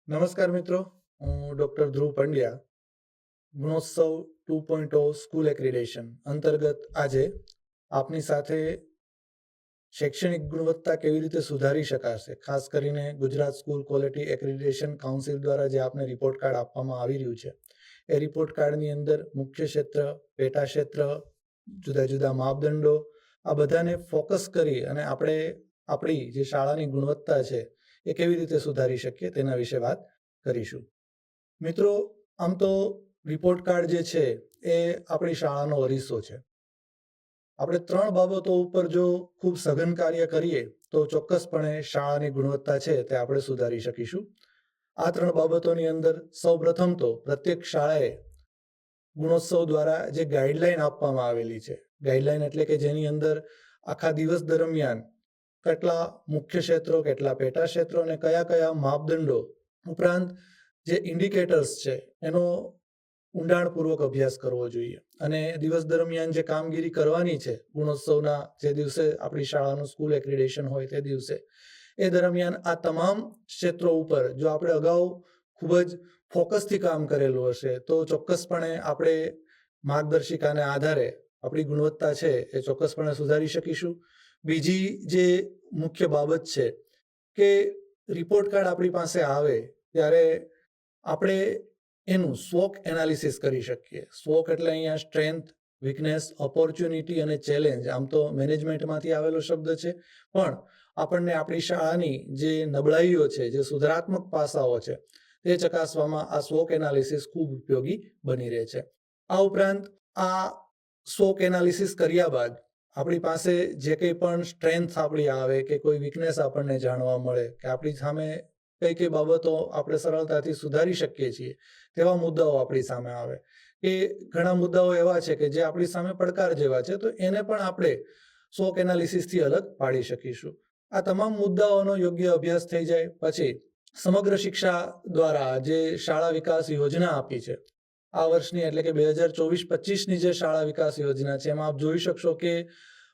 નમસ્કાર મિત્રો, હું ડૉક્ટર ધ્રુવ પંડ્યા. ગુણોત્સવ 2.0 સ્કૂલ એક્રિડેશન અંતર્ગત આજે આપની સાથે શૈક્ષણિક ગુણવત્તા કેવી રીતે સુધારી શકાશે, ખાસ કરીને Gujarat school quality accreditation council દ્વારા જે આપને રિપોર્ટ કાર્ડ આપવામાં આવી રહ્યું છે, એ રિપોર્ટ કાર્ડની અંદર મુખ્ય ક્ષેત્ર, પેટા ક્ષેત્ર, જુદા જુદા માપદંડો, આ બધાને ફોકસ કરી અને આપણે આપણી જે શાળાની ગુણવત્તા છે એ કેવી રીતે સુધારી શકીએ તેના વિશે વાત કરીશું. મિત્રો, આમ તો રિપોર્ટ કાર્ડ જે છે એ આપણી શાળાનો અરીસો છે. આપણે 3 બાબતો ઉપર જો ખૂબ સઘન કાર્ય કરીએ તો ચોક્કસપણે શાળાની ગુણવત્તા છે તે આપણે સુધારી શકીશું. આ 3 બાબતોની અંદર સૌપ્રથમ તો પ્રત્યેક શાળાએ ગુણોત્સવ દ્વારા જે ગાઈડલાઈન આપવામાં આવેલી છે, ગાઈડલાઈન એટલે કે જેની અંદર આખા દિવસ દરમિયાન કેટલા મુખ્ય ક્ષેત્રો, કેટલા પેટા ક્ષેત્રો અને કયા કયા માપદંડો ઉપરાંત જે ઇન્ડિકેટર્સ છે એનો ઊંડાણપૂર્વક અભ્યાસ કરવો જોઈએ. અને દિવસ દરમિયાન જે કામગીરી કરવાની છે, ગુણોત્સવના જે દિવસે આપણી શાળાનું સ્કૂલ એક્રિડેશન હોય તે દિવસે, એ દરમિયાન આ તમામ ક્ષેત્રો ઉપર જો આપણે અગાઉ ખૂબ જ ફોકસથી કામ કરેલું હશે તો ચોક્કસપણે આપણે માર્ગદર્શિકાને આધારે આપણી ગુણવત્તા છે એ ચોક્કસપણે સુધારી શકીશું. બીજી જે મુખ્ય બાબત છે કે રિપોર્ટ કાર્ડ આપણી પાસે આવે ત્યારે આપણે એનું સ્વોક એનાલિસિસ કરી શકીએ. સ્વોક એટલે અહીંયા સ્ટ્રેન્થ, વીકનેસ, ઓપોર્ચ્યુનિટી અને ચેલેન્જ, આમ તો મેનેજમેન્ટમાંથી આવેલો શબ્દ છે, પણ આપણને આપણી શાળાની જે નબળાઈઓ છે, જે સુધારાત્મક પાસાઓ છે, તે ચકાસવામાં આ સ્વોક એનાલિસિસ ખૂબ ઉપયોગી બની રહે છે. આ ઉપરાંત આ સ્વોક એનાલિસિસ કર્યા બાદ આપણી પાસે જે કંઈ પણ સ્ટ્રેન્થ આપણી આવે કે કોઈ વીકનેસ આપણને જાણવા મળે કે આપણી સામે કઈ કઈ બાબતો આપણે સરળતાથી સુધારી શકીએ છીએ, તેવા મુદ્દાઓ આપણી સામે આવે કે ઘણા મુદ્દાઓ એવા છે કે જે આપણી સામે પડકાર જેવા છે, તો એને પણ આપણે સ્વોક એનાલિસિસથી અલગ પાડી શકીશું. આ તમામ મુદ્દાઓનો યોગ્ય અભ્યાસ થઈ જાય પછી સમગ્ર શિક્ષા દ્વારા જે શાળા વિકાસ યોજના આપી છે આ વર્ષની, એટલે કે 2024-25ની જે શાળા વિકાસ યોજના છે, એમાં આપ જોઈ શકશો કે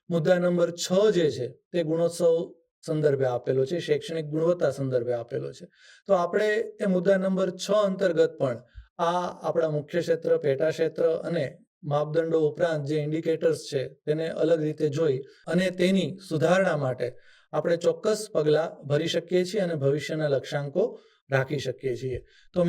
મુદ્દા નંબર 6 જે છે તે ગુણોત્સવ સંદર્ભે આપેલો છે, શૈક્ષણિક ગુણવત્તા સંદર્ભે આપેલો છે. તો આપણે એ મુદ્દા નંબર 6 અંતર્ગત પણ આ આપણા મુખ્ય ક્ષેત્ર, પેટા ક્ષેત્ર અને માપદંડો ઉપરાંત જે ઇન્ડિકેટર્સ છે તેને અલગ રીતે જોઈ અને તેની સુધારણા માટે આપણે ચોક્કસ પગલાં ભરી શકીએ છીએ અને ભવિષ્યના લક્ષ્યાંકો રાખી શકીએ છીએ. તો